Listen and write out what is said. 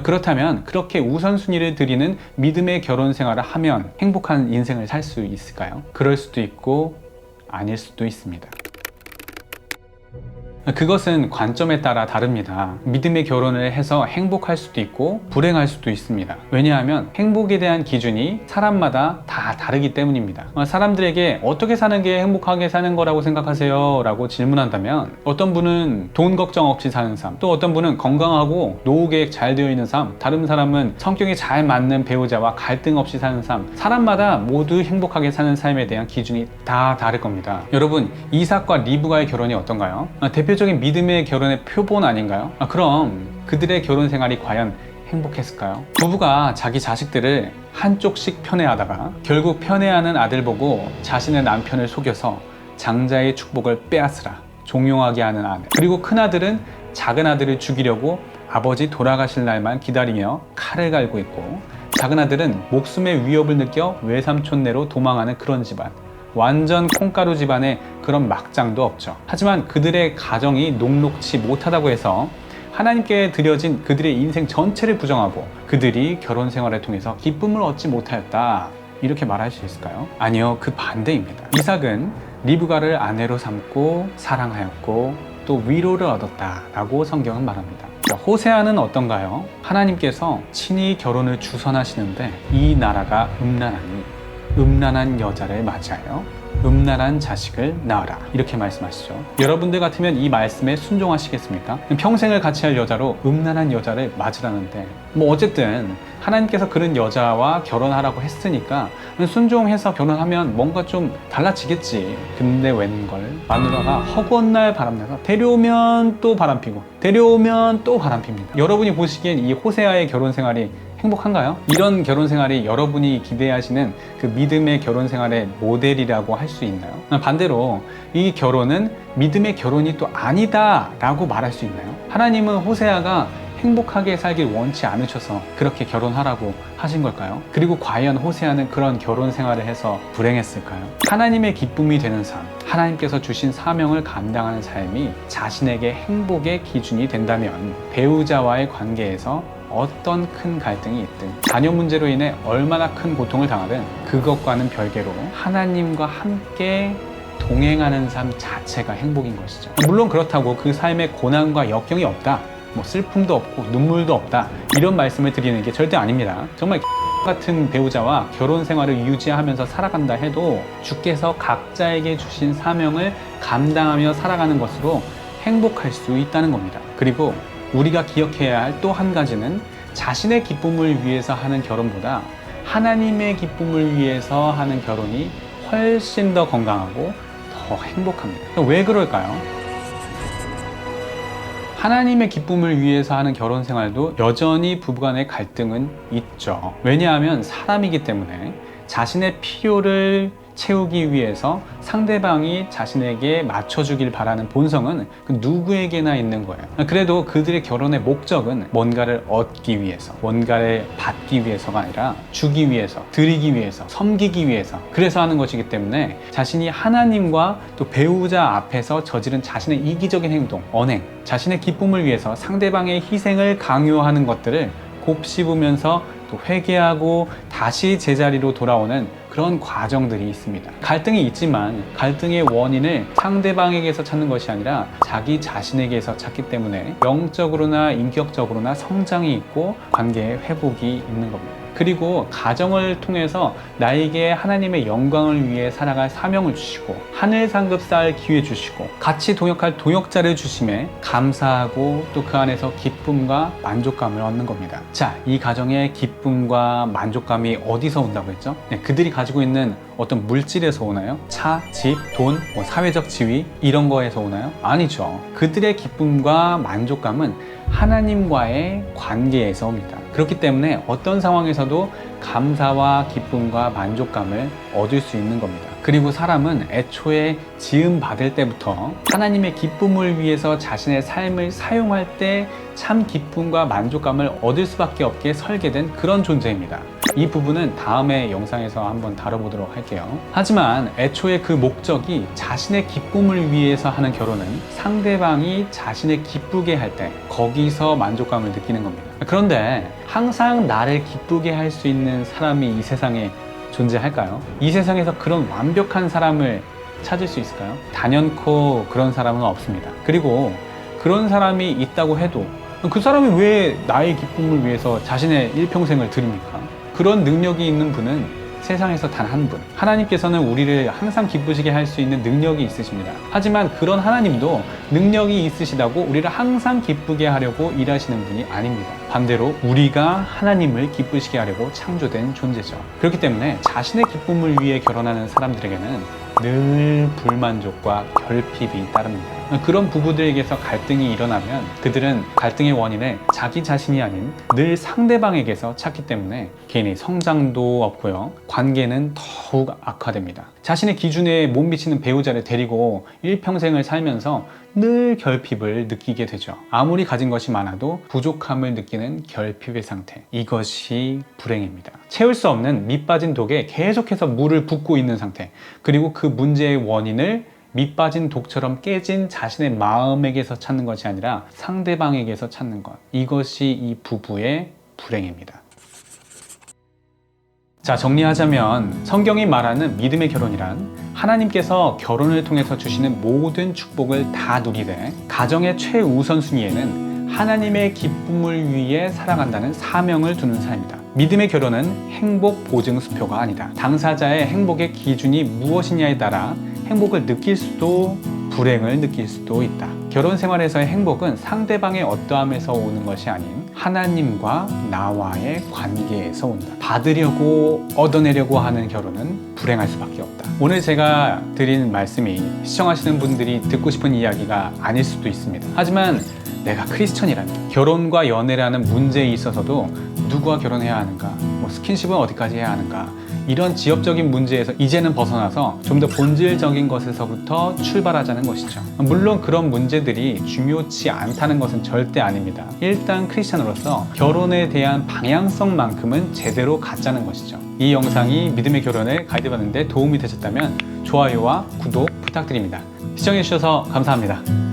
그렇다면 그렇게 우선순위를 드리는 믿음의 결혼 생활을 하면 행복한 인생을 살 수 있을까요? 그럴 수도 있고 아닐 수도 있습니다. 그것은 관점에 따라 다릅니다. 믿음의 결혼을 해서 행복할 수도 있고 불행할 수도 있습니다. 왜냐하면 행복에 대한 기준이 사람마다 다 다르기 때문입니다. 사람들에게 어떻게 사는 게 행복하게 사는 거라고 생각하세요? 라고 질문한다면 어떤 분은 돈 걱정 없이 사는 삶, 또 어떤 분은 건강하고 노후 계획 잘 되어 있는 삶, 다른 사람은 성격이 잘 맞는 배우자와 갈등 없이 사는 삶, 사람마다 모두 행복하게 사는 삶에 대한 기준이 다 다를 겁니다. 여러분, 이삭과 리브가의 결혼이 어떤가요? 대표적인 믿음의 결혼의 표본 아닌가요? 그럼 그들의 결혼 생활이 과연 행복했을까요? 부부가 자기 자식들을 한쪽씩 편애하다가 결국 편애하는 아들 보고 자신의 남편을 속여서 장자의 축복을 빼앗으라 종용하게 하는 아내, 그리고 큰아들은 작은 아들을 죽이려고 아버지 돌아가실 날만 기다리며 칼을 갈고 있고, 작은 아들은 목숨의 위협을 느껴 외삼촌네로 도망하는 그런 집안, 완전 콩가루 집안에 그런 막장도 없죠. 하지만 그들의 가정이 녹록치 못하다고 해서 하나님께 드려진 그들의 인생 전체를 부정하고 그들이 결혼 생활을 통해서 기쁨을 얻지 못하였다, 이렇게 말할 수 있을까요? 아니요, 그 반대입니다. 이삭은 리브가를 아내로 삼고 사랑하였고 또 위로를 얻었다 라고 성경은 말합니다. 호세아는 어떤가요? 하나님께서 친히 결혼을 주선하시는데 이 나라가 음란하니 음란한 여자를 맞이하여 음란한 자식을 낳으라, 이렇게 말씀하시죠. 여러분들 같으면 이 말씀에 순종하시겠습니까? 평생을 같이 할 여자로 음란한 여자를 맞으라는데, 어쨌든 하나님께서 그런 여자와 결혼하라고 했으니까 순종해서 결혼하면 뭔가 좀 달라지겠지. 근데 웬걸, 마누라가 허구한 날 바람나서 데려오면 또 바람피고 데려오면 또 바람핍니다. 여러분이 보시기엔 이 호세아의 결혼 생활이 행복한가요? 이런 결혼 생활이 여러분이 기대하시는 그 믿음의 결혼 생활의 모델이라고 할 수 있나요? 반대로 이 결혼은 믿음의 결혼이 또 아니다 라고 말할 수 있나요? 하나님은 호세아가 행복하게 살길 원치 않으셔서 그렇게 결혼하라고 하신 걸까요? 그리고 과연 호세아는 그런 결혼 생활을 해서 불행했을까요? 하나님의 기쁨이 되는 삶, 하나님께서 주신 사명을 감당하는 삶이 자신에게 행복의 기준이 된다면 배우자와의 관계에서 어떤 큰 갈등이 있든, 자녀 문제로 인해 얼마나 큰 고통을 당하든 그것과는 별개로 하나님과 함께 동행하는 삶 자체가 행복인 것이죠. 물론 그렇다고 그 삶에 고난과 역경이 없다, 슬픔도 없고 눈물도 없다, 이런 말씀을 드리는 게 절대 아닙니다. 정말 같은 배우자와 결혼 생활을 유지하면서 살아간다 해도 주께서 각자에게 주신 사명을 감당하며 살아가는 것으로 행복할 수 있다는 겁니다. 그리고 우리가 기억해야 할 또 한 가지는 자신의 기쁨을 위해서 하는 결혼보다 하나님의 기쁨을 위해서 하는 결혼이 훨씬 더 건강하고 더 행복합니다. 왜 그럴까요? 하나님의 기쁨을 위해서 하는 결혼 생활도 여전히 부부간의 갈등은 있죠. 왜냐하면 사람이기 때문에 자신의 필요를 채우기 위해서 상대방이 자신에게 맞춰주길 바라는 본성은 그 누구에게나 있는 거예요. 그래도 그들의 결혼의 목적은 뭔가를 얻기 위해서, 뭔가를 받기 위해서가 아니라 주기 위해서, 드리기 위해서, 섬기기 위해서, 그래서 하는 것이기 때문에 자신이 하나님과 또 배우자 앞에서 저지른 자신의 이기적인 행동, 언행, 자신의 기쁨을 위해서 상대방의 희생을 강요하는 것들을 곱씹으면서 또 회개하고 다시 제자리로 돌아오는 그런 과정들이 있습니다. 갈등이 있지만 갈등의 원인을 상대방에게서 찾는 것이 아니라 자기 자신에게서 찾기 때문에 영적으로나 인격적으로나 성장이 있고 관계의 회복이 있는 겁니다. 그리고 가정을 통해서 나에게 하나님의 영광을 위해 살아갈 사명을 주시고 하늘 상급 쌓을 기회 주시고 같이 동역할 동역자를 주심에 감사하고 또 그 안에서 기쁨과 만족감을 얻는 겁니다. 자, 이 가정의 기쁨과 만족감이 어디서 온다고 했죠? 그들이 가지고 있는 어떤 물질에서 오나요? 차, 집, 돈, 사회적 지위 이런 거에서 오나요? 아니죠. 그들의 기쁨과 만족감은 하나님과의 관계에서 옵니다. 그렇기 때문에 어떤 상황에서도 감사와 기쁨과 만족감을 얻을 수 있는 겁니다. 그리고 사람은 애초에 지음 받을 때부터 하나님의 기쁨을 위해서 자신의 삶을 사용할 때 참 기쁨과 만족감을 얻을 수밖에 없게 설계된 그런 존재입니다. 이 부분은 다음에 영상에서 한번 다뤄보도록 할게요. 하지만 애초에 그 목적이 자신의 기쁨을 위해서 하는 결혼은 상대방이 자신을 기쁘게 할 때 거기서 만족감을 느끼는 겁니다. 그런데 항상 나를 기쁘게 할 수 있는 사람이 이 세상에 존재할까요? 이 세상에서 그런 완벽한 사람을 찾을 수 있을까요? 단연코 그런 사람은 없습니다. 그리고 그런 사람이 있다고 해도 그 사람이 왜 나의 기쁨을 위해서 자신의 일평생을 드립니까? 그런 능력이 있는 분은 세상에서 단 한 분. 하나님께서는 우리를 항상 기쁘시게 할 수 있는 능력이 있으십니다. 하지만 그런 하나님도 능력이 있으시다고 우리를 항상 기쁘게 하려고 일하시는 분이 아닙니다. 반대로 우리가 하나님을 기쁘시게 하려고 창조된 존재죠. 그렇기 때문에 자신의 기쁨을 위해 결혼하는 사람들에게는 늘 불만족과 결핍이 따릅니다. 그런 부부들에게서 갈등이 일어나면 그들은 갈등의 원인을 자기 자신이 아닌 늘 상대방에게서 찾기 때문에 개인의 성장도 없고요. 관계는 더욱 악화됩니다. 자신의 기준에 못 미치는 배우자를 데리고 일평생을 살면서 늘 결핍을 느끼게 되죠. 아무리 가진 것이 많아도 부족함을 느끼는 결핍의 상태. 이것이 불행입니다. 채울 수 없는 밑 빠진 독에 계속해서 물을 붓고 있는 상태. 그리고 그 문제의 원인을 밑 빠진 독처럼 깨진 자신의 마음에게서 찾는 것이 아니라 상대방에게서 찾는 것. 이것이 이 부부의 불행입니다. 자, 정리하자면 성경이 말하는 믿음의 결혼이란 하나님께서 결혼을 통해서 주시는 모든 축복을 다 누리되 가정의 최우선순위에는 하나님의 기쁨을 위해 살아간다는 사명을 두는 삶이다. 믿음의 결혼은 행복 보증 수표가 아니다. 당사자의 행복의 기준이 무엇이냐에 따라 행복을 느낄 수도 불행을 느낄 수도 있다. 결혼 생활에서의 행복은 상대방의 어떠함에서 오는 것이 아닌 하나님과 나와의 관계에서 온다. 받으려고 얻어내려고 하는 결혼은 불행할 수밖에 없다. 오늘 제가 드린 말씀이 시청하시는 분들이 듣고 싶은 이야기가 아닐 수도 있습니다. 하지만 내가 크리스천이라면 결혼과 연애라는 문제에 있어서도 누구와 결혼해야 하는가, 스킨십은 어디까지 해야 하는가, 이런 지엽적인 문제에서 이제는 벗어나서 좀 더 본질적인 것에서부터 출발하자는 것이죠. 물론 그런 문제들이 중요치 않다는 것은 절대 아닙니다. 일단 크리스찬으로서 결혼에 대한 방향성만큼은 제대로 갖자는 것이죠. 이 영상이 믿음의 결혼을 가이드받는 데 도움이 되셨다면 좋아요와 구독 부탁드립니다. 시청해주셔서 감사합니다.